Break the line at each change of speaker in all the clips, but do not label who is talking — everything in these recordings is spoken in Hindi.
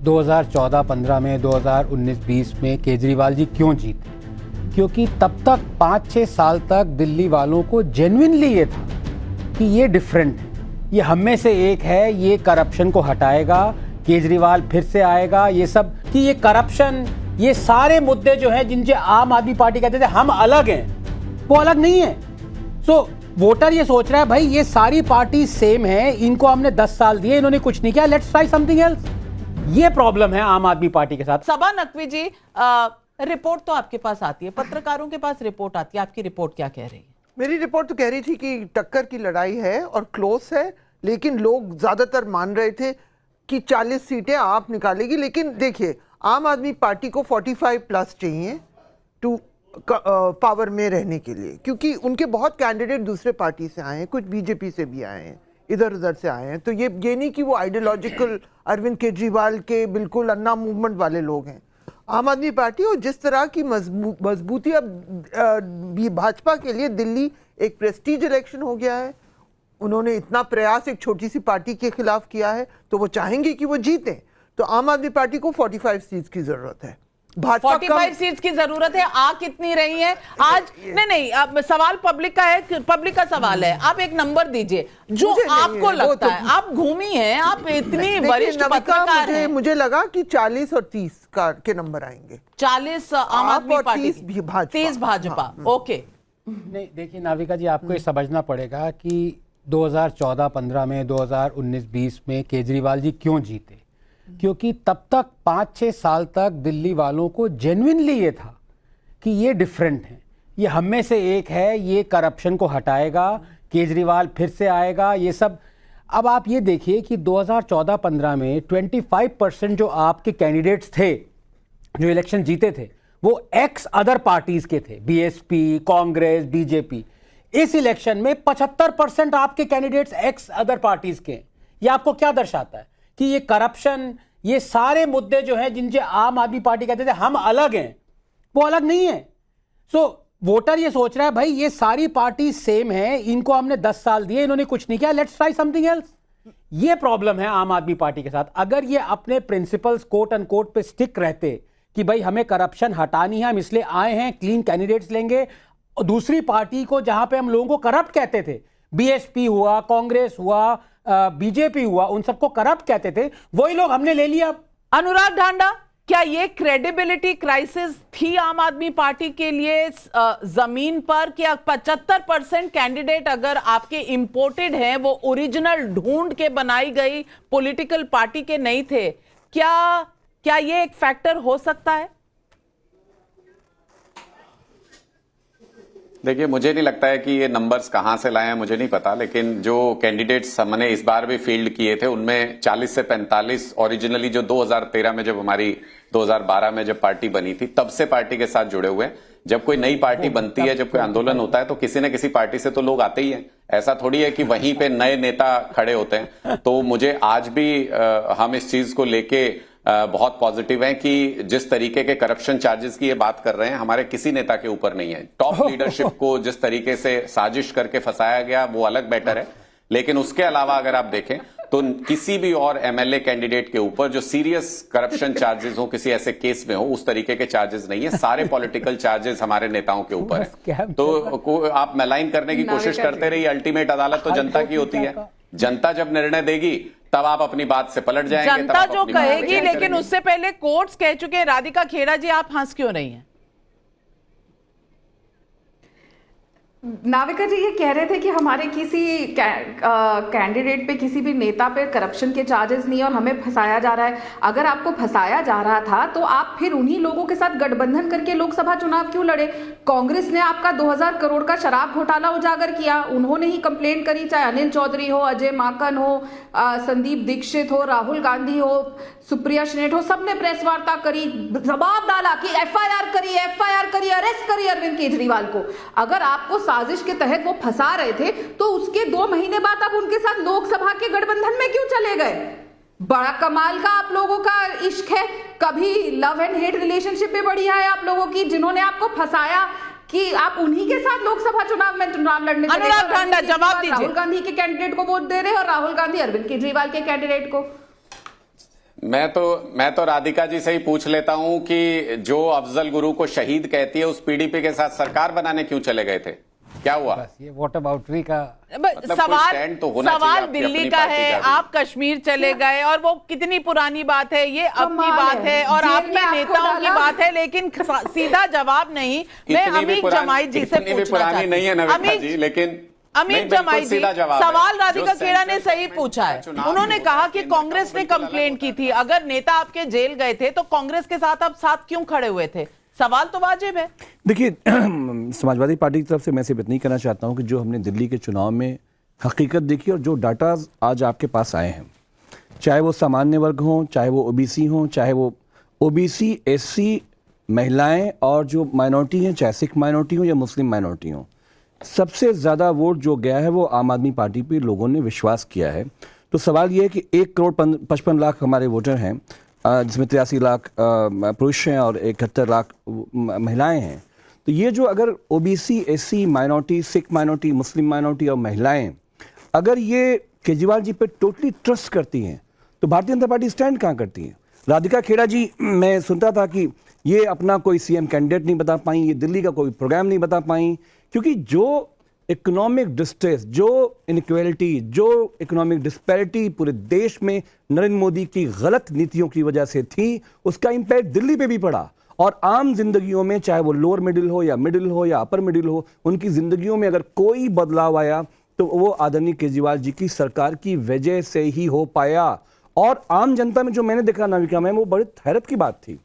2014-15 में, 2019-20 में केजरीवाल जी क्यों जीते? क्योंकि तब तक 5-6 साल तक दिल्ली वालों को जेन्युइनली ये था कि ये डिफरेंट है, ये हम में से एक है, ये करप्शन को हटाएगा, केजरीवाल फिर से आएगा, ये सब कि ये करप्शन, ये सारे मुद्दे जो हैं जिनसे आम आदमी पार्टी कहते थे हम अलग हैं, वो अलग नहीं है। सो वोटर ये सोच रहा है भाई ये सारी पार्टी सेम है, इनको हमने 10 साल दिए, इन्होंने कुछ नहीं किया, लेट्स ट्राई समथिंग एल्स। ये प्रॉब्लम है आम आदमी पार्टी के साथ।
सबा नकवी जी, रिपोर्ट तो आपके पास आती है, पत्रकारों के पास रिपोर्ट आती है, आपकी रिपोर्ट क्या कह रही है?
मेरी रिपोर्ट तो कह रही थी कि टक्कर की लड़ाई है और क्लोज है, लेकिन लोग ज्यादातर मान रहे थे कि 40 सीटें आप निकालेगी। लेकिन देखिए, आम आदमी पार्टी को 45 प्लस चाहिए टू पावर में रहने के लिए, क्योंकि उनके बहुत कैंडिडेट दूसरे पार्टी से आए हैं, कुछ बीजेपी से भी आए हैं, इधर उधर से आए हैं। तो ये नहीं कि वो आइडियोलॉजिकल अरविंद केजरीवाल के बिल्कुल अन्ना मूवमेंट वाले लोग हैं। आम आदमी पार्टी और जिस तरह की मजबूती अब भाजपा के लिए दिल्ली एक प्रेस्टीज इलेक्शन हो गया है, उन्होंने इतना प्रयास एक छोटी सी पार्टी के खिलाफ किया है, तो वो चाहेंगे कि वो जीते। तो आम आदमी पार्टी को 45 सीट्स की जरूरत है।
45 सीट्स की जरूरत है। आ कितनी रही है आज? नहीं, अब सवाल पब्लिक का है, पब्लिक का सवाल है। आप एक नंबर दीजिए जो आपको लगता है। आप घूमी हैं, आप इतनी वरिष्ठ पत्रकार हैं।
मुझे लगा कि 40 और 30 के नंबर आएंगे।
40 आम आदमी पार्टी, 30 भाजपा। ओके,
नहीं देखिए नाविका जी, आपको ये समझना पड़ेगा कि 2014-15 में, 2019-20 में केजरीवाल जी क्यों जीते? क्योंकि तब तक 5-6 साल तक दिल्ली वालों को जेन्युइनली ये था कि ये डिफरेंट है, ये हम में से एक है, ये करप्शन को हटाएगा, केजरीवाल फिर से आएगा, ये सब। अब आप ये देखिए कि 2014-15 में 25% जो आपके कैंडिडेट्स थे जो इलेक्शन जीते थे वो एक्स अदर पार्टीज के थे, बीएसपी, कांग्रेस, बीजेपी। इस इलेक्शन में 75% आपके कैंडिडेट्स एक्स अदर पार्टीज के। ये आपको क्या दर्शाता है कि ये करप्शन, ये सारे मुद्दे जो हैं जिनसे आम आदमी पार्टी कहते थे हम अलग हैं, वो अलग नहीं है। सो वोटर ये सोच रहा है भाई ये सारी पार्टी सेम है, इनको हमने 10 साल दिए, इन्होंने कुछ नहीं किया, लेट्स ट्राई समथिंग एल्स। ये प्रॉब्लम है आम आदमी पार्टी के साथ। अगर ये अपने प्रिंसिपल्स कोट एंड कोट पे स्टिक रहते कि भाई हमें करप्शन हटानी है, हम इसलिए आए हैं, क्लीन कैंडिडेट्स लेंगे, और दूसरी पार्टी को जहां पे हम लोगों को करप्ट कहते थे, बीएसपी हुआ, कांग्रेस हुआ, बीजेपी हुआ, उन सबको करप्ट कहते थे, वही लोग हमने ले लिया।
अनुराग ढांडा, क्या ये क्रेडिबिलिटी क्राइसिस थी आम आदमी पार्टी के लिए जमीन पर? क्या 75% कैंडिडेट अगर आपके इंपोर्टेड हैं, वो ओरिजिनल ढूंढ के बनाई गई पॉलिटिकल पार्टी के नहीं थे? क्या ये एक फैक्टर हो सकता है?
देखिए, मुझे नहीं लगता है कि ये नंबर्स कहां से लाए हैं, मुझे नहीं पता। लेकिन जो कैंडिडेट्स हमने इस बार भी फील्ड किए थे उनमें 40 से 45 ओरिजिनली जो 2013 में, जब हमारी 2012 में जब पार्टी बनी थी, तब से पार्टी के साथ जुड़े हुए हैं। जब कोई नई पार्टी बनती है, जब कोई आंदोलन होता है, तो किसी न किसी पार्टी से तो लोग आते ही हैं। ऐसा थोड़ी है कि वहीं पे नए नेता खड़े होते हैं। तो मुझे आज भी हम इस चीज को लेके बहुत पॉजिटिव हैं कि जिस तरीके के करप्शन चार्जेस की ये बात कर रहे हैं, हमारे किसी नेता के ऊपर नहीं है। टॉप लीडरशिप को जिस तरीके से साजिश करके फंसाया गया वो अलग बेटर है, लेकिन उसके अलावा अगर आप देखें तो किसी भी और एमएलए कैंडिडेट के ऊपर जो सीरियस करप्शन चार्जेस हो, किसी ऐसे केस में हो, उस तरीके के चार्जेस नहीं है। सारे पॉलिटिकल चार्जेस हमारे नेताओं के ऊपर है। तो आप मेलाइन करने की कोशिश करते रहिए, अल्टीमेट अदालत तो जनता की होती है। जनता जब निर्णय देगी तब आप अपनी बात से पलट जाएंगे।
जनता जो कहेगी, लेकिन उससे पहले कोर्ट्स कह चुके हैं। राधिका खेड़ा जी, आप हंस क्यों नहीं है?
नाविका जी ये कह रहे थे कि हमारे किसी कैंडिडेट पे, किसी भी नेता पे करप्शन के चार्जेस नहीं है और हमें फंसाया जा रहा है। अगर आपको फंसाया जा रहा था तो आप फिर उन्हीं लोगों के साथ गठबंधन करके लोकसभा चुनाव क्यों लड़े? कांग्रेस ने आपका 2000 करोड़ का शराब घोटाला उजागर किया, उन्होंने ही कंप्लेंट करी, चाहे अनिल चौधरी हो, अजय माकन हो, संदीप दीक्षित हो, राहुल गांधी हो, सुप्रिया श्रीनेट हो, सबने प्रेस वार्ता करी, जवाब डाला कि एफआईआर करी, अरेस्ट करी अरविंद केजरीवाल को। अगर आपको साजिश के तहत वो फंसा रहे थे तो उसके 2 महीने बाद आप उनके साथ लोकसभा के गठबंधन में क्यों चले गए? बड़ा कमाल का आप लोगों का इश्क है। कभी लव एंड हेट रिलेशनशिप भी बढ़िया है आप लोगों की, जिन्होंने आपको फंसाया कि आप उन्हीं के साथ लोकसभा चुनाव में चुनाव लड़ने चले।
अनुराग ढांडा, जवाब दीजिए।
राहुल गांधी के कैंडिडेट को वोट दे रहे हैं और राहुल गांधी अरविंद केजरीवाल के कैंडिडेट को।
मैं तो राधिका जी से ही पूछ लेता हूं कि जो अफजल गुरु को शहीद कहती है उस पीडीपी के साथ सरकार बनाने क्यों चले गए थे? क्या हुआ?
बस ये वोट अबाउटरी का
मतलब कोई स्टैंड तो होना चाहिए
सवाल
आपकी
दिल्ली
अपनी
का
पार्टी
है,
का भी।
आप कश्मीर चले गए और वो कितनी पुरानी बात है, ये अब की
कमाल
बात
है।
है और
जेल में
आपके
आपको
नेताओं की
डाला।
बात है, लेकिन सीधा जवाब नहीं। मैं
इतनी भी
अमीर
पुरानी-
जमाई जी से
इतनी भी
पूछना
पुरानी
चाहती
नहीं है नविता
अमीर
जी, लेकिन
अमित
नहीं, बिल्कुल
जमाई जी,
सीधा जवाब है।
सवाल राधिका
जो
खेड़ा ने
सेंट्रल
सही
गवर्नमेंट
पूछा है।
चुनाव
उन्होंने
होता
कहा
है,
कि
केंद्र का
कांग्रेस
वो
ने
बिल्कुल अलग
कंप्लेंट
होता
की
है।
थी, अगर नेता आपके जेल गए थे तो कांग्रेस के साथ आप साथ क्यों खड़े हुए थे? सवाल तो वाजिब है।
देखिए समाजवादी पार्टी की तरफ से मैं सिर्फ इतना ही कहना चाहता हूं कि जो हमने दिल्ली के चुनाव में हकीकत देखी और जो डाटा आज आपके पास आए हैं, चाहे वो सामान्य वर्ग हों, चाहे वो ओबीसी हों, चाहे वो ओबीसी, एससी, महिलाएं और जो माइनॉरिटी हैं, चाहे सिख माइनॉरिटी हो या मुस्लिम माइनॉरिटी हो, सबसे ज़्यादा वोट जो गया है वो आम आदमी पार्टी पे लोगों ने विश्वास किया है। तो सवाल ये है कि 1,55,00,000 हमारे वोटर हैं, जिसमें 83 लाख पुरुष हैं और 71 लाख महिलाएं हैं। तो ये जो अगर OBC, SC, minority, Sikh minority, मुस्लिम माइनॉरिटी और महिलाएं अगर ये केजरीवाल जी पे टोटली ट्रस्ट करती हैं तो भारतीय जनता पार्टी स्टैंड कहाँ करती है? राधिका खेड़ा जी, मैं सुनता था कि ये अपना कोई सीएम कैंडिडेट नहीं बता पाई, ये दिल्ली का कोई प्रोग्राम नहीं बता पाई, क्योंकि जो इकोनॉमिक डिस्ट्रेस, जो इनइक्वालिटी, जो इकोनॉमिक डिस्पैरिटी पूरे देश में नरेंद्र मोदी की गलत नीतियों की वजह से थी, उसका इम्पैक्ट दिल्ली पे भी पड़ा। और आम जिंदगियों में, चाहे वो लोअर मिडिल हो या अपर मिडिल हो, उनकी जिंदगियों में अगर कोई बदलाव आया तो वो आदरणीय केजरीवाल जी की सरकार की वजह से ही हो पाया। और आम जनता में जो मैंने देखा नाविका मैम, वो बड़ी हैरत की बात थी।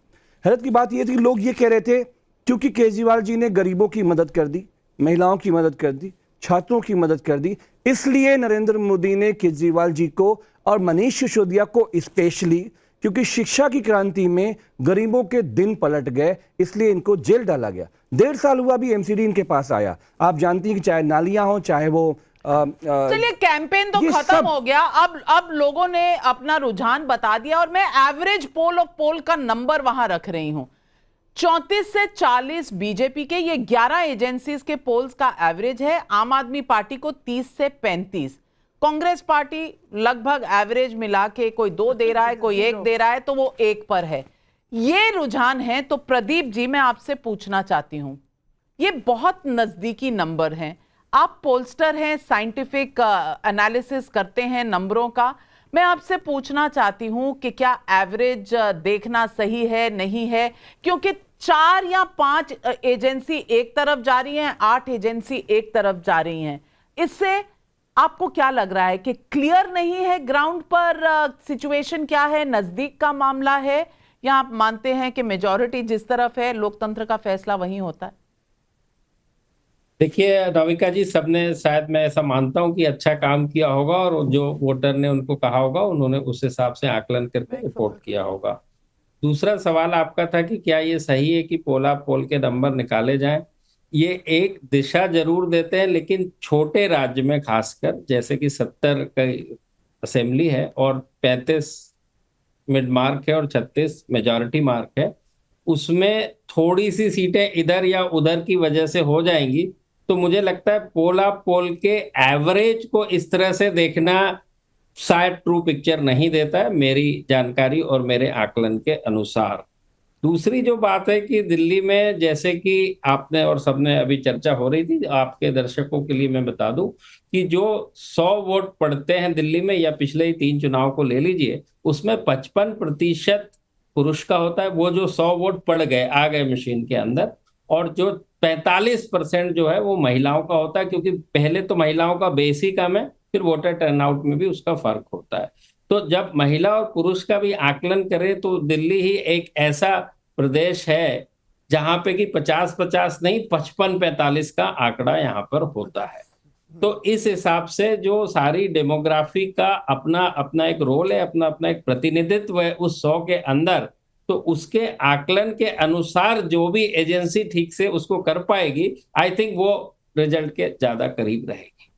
हैरत की बात ये थी कि लोग ये कह रहे थे क्योंकि केजरीवाल जी ने गरीबों की मदद कर दी, महिलाओं की मदद कर दी, छात्रों की मदद कर दी, इसलिए नरेंद्र मोदी ने केजरीवाल जी को और मनीष सिसोदिया को स्पेशली, क्योंकि शिक्षा की क्रांति में गरीबों के दिन पलट गए, इसलिए इनको जेल डाला गया। 1.5 साल हुआ भी एमसीडी इनके पास आया। आप जानती हैं कि चाहे नालियां हो, चाहे वो
चलिए कैंपेन तो खत्म हो गया, अब लोगों ने अपना रुझान बता दिया और मैं एवरेज पोल ऑफ पोल का नंबर वहां रख रही हूं। 34 से 40 बीजेपी के, ये 11 एजेंसीज के पोल्स का एवरेज है। आम आदमी पार्टी को 30 से 35, कांग्रेस पार्टी लगभग एवरेज मिला के कोई 2 दे रहा है, कोई 1 दे रहा है, तो वो 1 पर है। ये रुझान है। तो प्रदीप जी, मैं आपसे पूछना चाहती हूं, ये बहुत नजदीकी नंबर हैं, आप पोलस्टर हैं, साइंटिफिक एनालिसिस करते हैं नंबरों का। मैं आपसे पूछना चाहती हूं कि क्या एवरेज देखना सही है, नहीं है? क्योंकि 4 या 5 एजेंसी एक तरफ जा रही हैं, 8 एजेंसी एक तरफ जा रही हैं। इससे आपको क्या लग रहा है कि क्लियर नहीं है ग्राउंड पर सिचुएशन क्या है, नजदीक का मामला है, या आप मानते हैं कि मेजॉरिटी जिस तरफ है लोकतंत्र का फैसला वहीं होता है?
देखिए राविका जी, सबने, शायद मैं ऐसा मानता हूं कि अच्छा काम किया होगा और जो वोटर ने उनको कहा होगा उन्होंने उस हिसाब से आकलन करके रिपोर्ट किया होगा। दूसरा सवाल आपका था कि क्या ये सही है कि पोला पोल के नंबर निकाले जाएं? ये एक दिशा जरूर देते हैं, लेकिन छोटे राज्य में खासकर, जैसे कि 70 का असेंबली है और 35 मिड मार्क है और 36 मेजॉरिटी मार्क है, उसमें थोड़ी सी सीटें इधर या उधर की वजह से हो जाएंगी। तो मुझे लगता है पोला पोल के एवरेज को इस तरह से देखना शायद ट्रू पिक्चर नहीं देता है, मेरी जानकारी और मेरे आकलन के अनुसार। दूसरी जो बात है कि दिल्ली में, जैसे कि आपने और सबने अभी चर्चा हो रही थी, आपके दर्शकों के लिए मैं बता दूं कि जो 100 वोट पड़ते हैं दिल्ली में, या पिछले ही 3 चुनाव को ले लीजिए, उसमें 55% पुरुष का होता है। वो जो 100 वोट पड़ गए, आ गए मशीन के अंदर, और जो 45% जो है वो महिलाओं का होता है, क्योंकि पहले तो महिलाओं का बेस ही कम है, फिर वोटर टर्नआउट में भी उसका फर्क होता है। तो जब महिला और पुरुष का भी आकलन करें तो दिल्ली ही एक ऐसा प्रदेश है जहां पे कि 50-50 नहीं, 55-45 का आंकड़ा यहाँ पर होता है। तो इस हिसाब से जो सारी डेमोग्राफी का अपना अपना एक रोल है, अपना अपना एक प्रतिनिधित्व है उस 100 के अंदर, तो उसके आकलन के अनुसार जो भी एजेंसी ठीक से उसको कर पाएगी, आई थिंक वो रिजल्ट के ज्यादा करीब रहेगी।